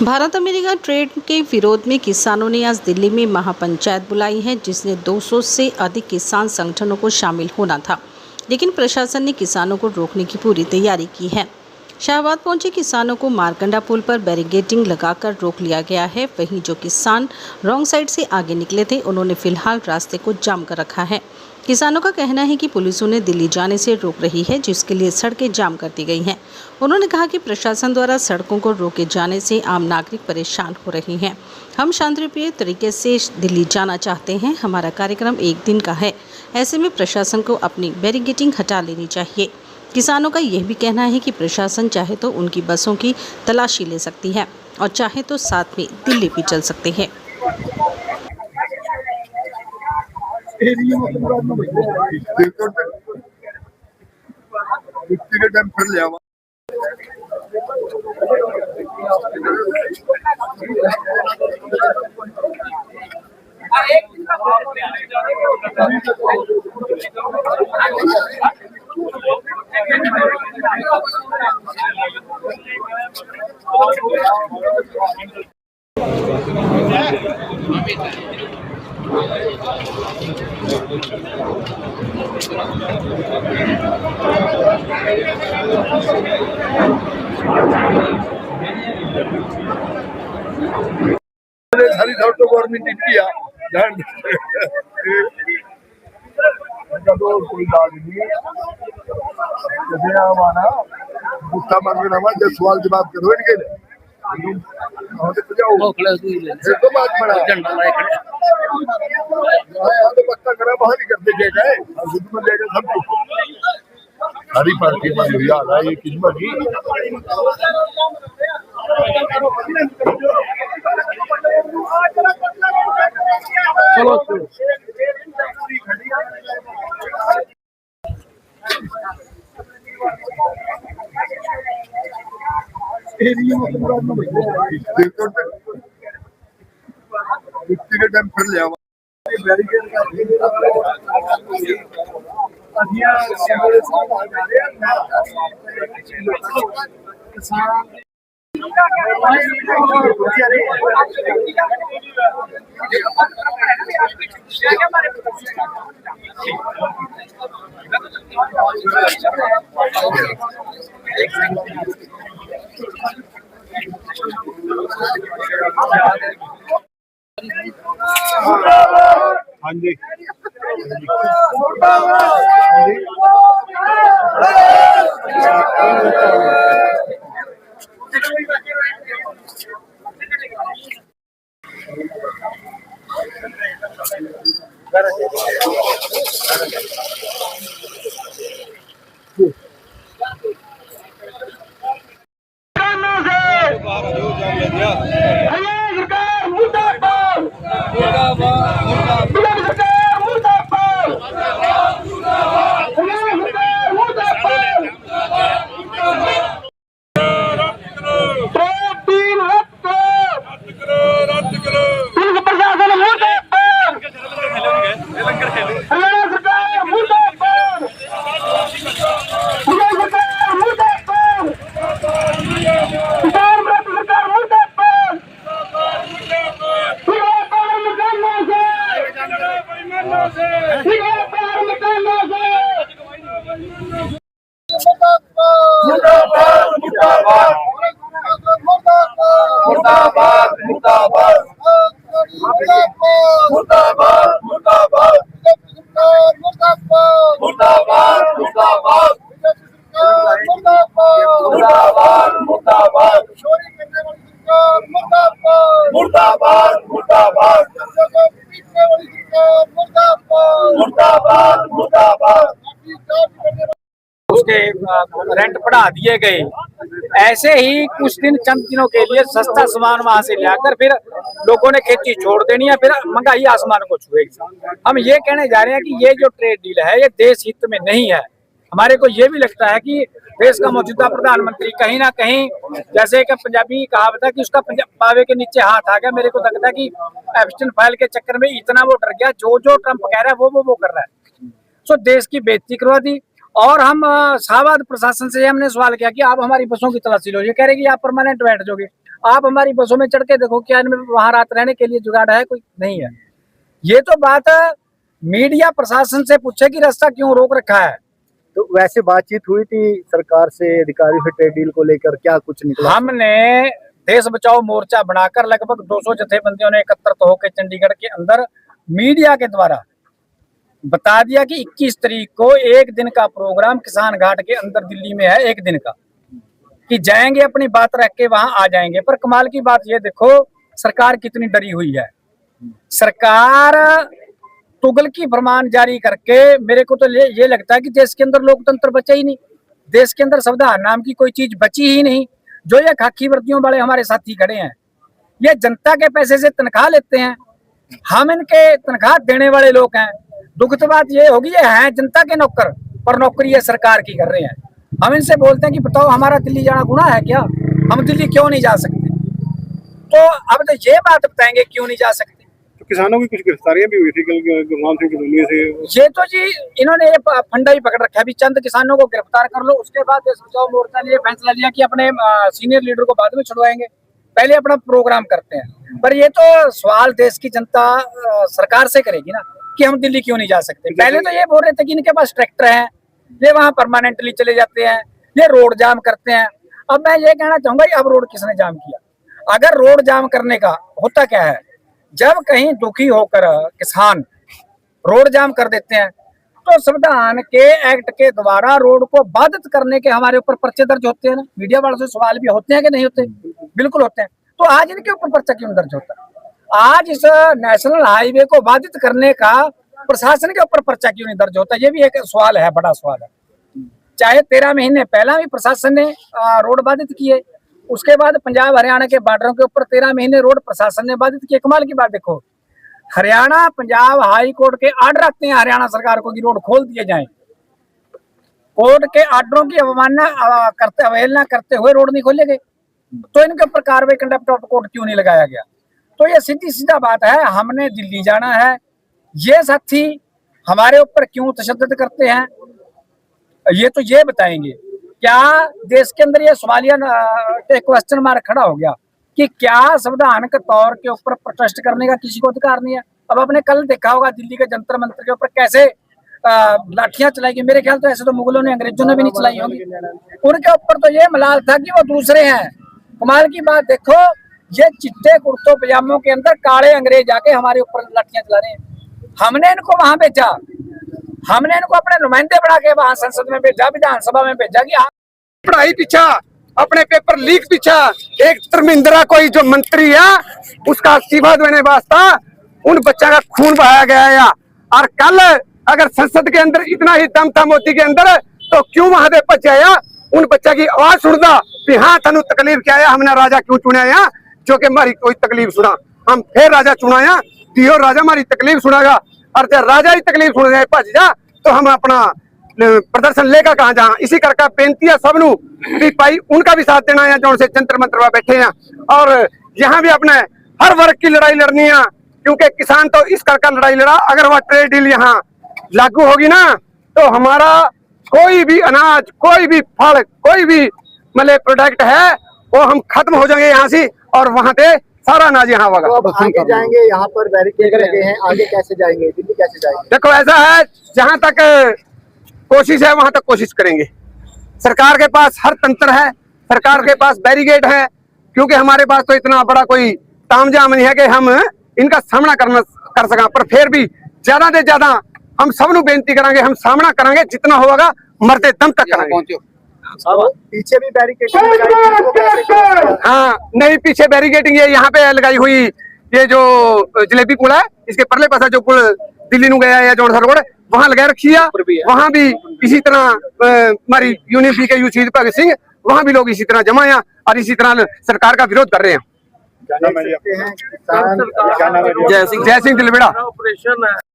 Bharat America trade के विरोध में किसानों ने आज दिल्ली में महापंचायत बुलाई है, जिसमें 200 से अधिक किसान संगठनों को शामिल होना था, लेकिन प्रशासन ने किसानों को रोकने की पूरी तैयारी की है। शाहबाद पहुंचे किसानों को मारकंडा पुल पर बैरिकेडिंग लगाकर रोक लिया गया है। वहीं जो किसान रॉन्ग साइड से आगे निकले थे, उन्होंने फिलहाल रास्ते को जाम कर रखा है। किसानों का कहना है कि पुलिस उन्हें दिल्ली जाने से रोक रही है, जिसके लिए सड़कें जाम कर दी गई हैं। उन्होंने कहा कि प्रशासन द्वारा सड़कों को रोके जाने से आम नागरिक परेशान हो रहे हैं। हम शांतिप्रिय तरीके से दिल्ली जाना चाहते हैं। हमारा कार्यक्रम एक दिन का है। ऐसे में प्रशासन को अपनी बैरिकेडिंग हटा लेनी चाहिए। किसानों का यह भी कहना है कि प्रशासन चाहे तो उनकी बसों की तलाशी ले सकती है और चाहे तो साथ में दिल्ली भी चल सकते हैं। सारी तो गवर्नमेंट इंडिया कोई इलाज नहीं जैसे हमारा गुस्सा मांगना हुआ जब सवाल जवाब करो इनके तो बात बड़ा तो पत्ता करा बाहर ही करते गए सब सारी पार्टी में आ रहा है ये किस्मत की टाइम फिर लिया हाँ जी उसके रेंट बढ़ा दिए गए। ऐसे ही कुछ दिन चंद दिनों के लिए सस्ता सामान वहां से लाकर फिर लोगों ने खेती छोड़ देनी है, फिर महंगाई आसमान को छुएगी। हम ये कहने जा रहे हैं कि ये जो ट्रेड डील है ये देश हित में नहीं है। हमारे को ये भी लगता है कि देश का मौजूदा प्रधानमंत्री कहीं ना कहीं, जैसे कि पंजाबी कहावत है कि उसका पावे के नीचे हाथ आ गया। मेरे को लगता है कि एप्स्टाइन फाइल के चक्कर में इतना वो डर गया, जो जो ट्रंप कह रहा है वो कर रहा है। सो देश की बेइज्जती करवा दी। और हम शाहबाद प्रशासन से हमने सवाल किया कि आप हमारी बसों की तलाशी लो। ये कह रहे कि आप परमानेंट बैठ जाओगे। आप हमारी बसों में चढ़ के देखो, क्या इनमें वहां रात रहने के लिए जुगाड़ है? कोई नहीं है। ये तो बात मीडिया प्रशासन से पूछे कि रास्ता क्यों रोक रखा है। तो वैसे बातचीत हुई थी सरकार से, अधिकारियों से ट्रेड डील को लेकर, क्या कुछ निकला? हमने देश बचाओ मोर्चा बनाकर लगभग 200 जथेबंदियों ने एकत्रित होकर चंडीगढ़ के अंदर मीडिया के द्वारा बता दिया कि 21 तारीख को एक दिन का प्रोग्राम किसान घाट के अंदर दिल्ली में है, एक दिन का, कि जाएंगे अपनी बात रख के वहां आ जाएंगे। पर कमाल की बात ये देखो, सरकार कितनी डरी हुई है। सरकार तुगल की फरमान जारी करके, मेरे को तो ये लगता है कि देश के अंदर लोकतंत्र बचा ही नहीं, देश के अंदर संविधान नाम की कोई चीज बची ही नहीं। जो ये खाकी वर्दियों वाले हमारे साथी खड़े हैं, ये जनता के पैसे से तनख्वाह लेते हैं, हम इनके तनख्वाह देने वाले लोग हैं। दुखद बात ये होगी, ये हैं जनता के नौकर, पर नौकरी ये सरकार की कर रहे हैं। हम इनसे बोलते हैं कि बताओ हमारा दिल्ली जाना गुनाह है क्या? हम दिल्ली क्यों नहीं जा सकते? तो अब तो ये बात बताएंगे क्यों नहीं जा सकते। तो किसानों की कुछ गिरफ्तारियां भी हुई थी गुरनाम सिंह की से। ये तो जी इन्होंने ये फंडा ही पकड़ रखा है, अभी चंद किसानों को गिरफ्तार कर लो, उसके बाद देश बचाओ मोर्चा ने ये फैसला लिया कि अपने सीनियर लीडर को बाद में छुड़वाएंगे, पहले अपना प्रोग्राम करते हैं। पर ये तो सवाल देश की जनता सरकार से करेगी ना कि हम दिल्ली क्यों नहीं जा सकते। पहले तो ये बोल रहे थे कि इनके पास ट्रैक्टर है, ये वहां परमानेंटली चले जाते हैं, ये रोड जाम करते हैं। अब मैं ये कहना चाहूंगा, अब रोड किसने जाम किया? अगर रोड जाम करने का होता क्या है, जब कहीं दुखी होकर किसान रोड जाम कर देते हैं तो संविधान के एक्ट के द्वारा रोड को बाधित करने के हमारे ऊपर पर्चे दर्ज होते हैं ना। मीडिया वालों से सवाल भी होते हैं कि नहीं होते? बिल्कुल होते हैं। तो आज इनके ऊपर पर्चा क्यों दर्ज होता है? आज इस नेशनल हाईवे को बाधित करने का प्रशासन के ऊपर पर्चा क्यों नहीं दर्ज होता? ये भी एक सवाल है, बड़ा सवाल है। चाहे 13 महीने पहला भी प्रशासन ने रोड बाधित किए, उसके बाद पंजाब हरियाणा के बॉर्डरों के ऊपर 13 महीने रोड प्रशासन ने बाधित किए। कमाल की बात देखो, हरियाणा पंजाब हाई कोर्ट के आर्डर आते हैं हरियाणा सरकार को कि रोड खोल दिए जाएं। कोर्ट के आर्डरों की अवहेलना करते हुए रोड नहीं खोले गए, तो इनके ऊपर कार्रवाई कंटेम्प्ट ऑफ कोर्ट क्यों नहीं लगाया गया? तो ये सीधी सीधा बात है, हमने दिल्ली जाना है, ये साथी हमारे ऊपर क्यों तशद्दुद करते हैं, ये तो ये बताएंगे। क्या देश के अंदर ये सवालिया क्वेश्चन मार्क खड़ा हो गया कि क्या संविधान के तौर के ऊपर प्रोटेस्ट करने का किसी को अधिकार नहीं है? अब आपने कल देखा होगा दिल्ली के जंतर मंतर के ऊपर कैसे लाठियां चलाई गई। मेरे ख्याल तो ऐसे तो मुगलों ने, अंग्रेजों ने भी नहीं चलाई होगी। उनके ऊपर तो ये मलाल था कि वो दूसरे हैं। कमाल की बात देखो, ये चिट्टे कुर्तों पजामों के अंदर काले अंग्रेज आके हमारे ऊपर लाठियां चला रहे हैं। हमने इनको वहां भेजा, हमने इनको अपने नुमाइंदे बना के वहां संसद में भेजा, विधानसभा में भेजा कि पढ़ाई पीछा, अपने पेपर लीक पीछा, एक धर्मेंद्रा कोई जो मंत्री है उसका इस्तीफा देने वास्ता उन बच्चा का खून बहाया गया है। और कल अगर संसद के अंदर इतना ही दम था मोदी के अंदर, तो क्यों वहां पे बच आया उन बच्चा की आवाज सुनता कि हाँ थानू तकलीफ क्या है, हमने राजा क्यों चुनाया जो कि हमारी कोई तकलीफ सुना, हम फिर राजा चुनाया दियो राजा हमारी तकलीफ सुनागा। और जब राजा ही तकलीफ सुन जाए भज जा तो हम अपना प्रदर्शन लेकर कहाँ जा। इसी करके बेनती है सबनू कि भाई उनका भी साथ देना है जो से जंतर मंतर में बैठे हैं, और यहाँ भी अपने हर वर्ग की लड़ाई लड़नी है, क्योंकि किसान तो इस करके लड़ाई लड़ा। अगर वह ट्रेड डील यहाँ लागू होगी ना, तो हमारा कोई भी अनाज, कोई भी फल, कोई भी मतलब प्रोडक्ट है वो हम खत्म हो जाएंगे यहाँ से, और वहां पे सारा अनाज यहाँ होगा। तो अब आगे जाएंगे, यहाँ पर बैरिकेड लगे हैं, आगे कैसे जाएंगे, दिल्ली कैसे जाएंगे? देखो ऐसा है, जहां तक कोशिश है वहां तक कोशिश करेंगे। सरकार के पास हर तंत्र है, सरकार के पास बैरिकेड है, क्योंकि हमारे पास तो इतना बड़ा कोई तामझाम नहीं है कि हम इनका सामना कर सका। पर फिर भी ज्यादा से ज्यादा हम सबनों बेनती करेंगे, हम सामना करेंगे, जितना होगा मरते दम तक करेंगे। पीछे भी बैरिकेडिंग लगाई? हाँ नहीं, पीछे बैरिकेडिंग ये यहाँ पे लगाई हुई, ये जो जलेबी पुल है इसके परले पासा जो पुल दिल्ली नू गया है जौनसर रोड, वहां लगा रखी है। वहां भी इसी तरह हमारी यूनिवर्सिटी के शहीद भगत सिंह, वहां भी लोग इसी तरह जमा है और इसी तरह सरकार का विरोध कर रहे हैं। जय सिंह दिलवेड़ा।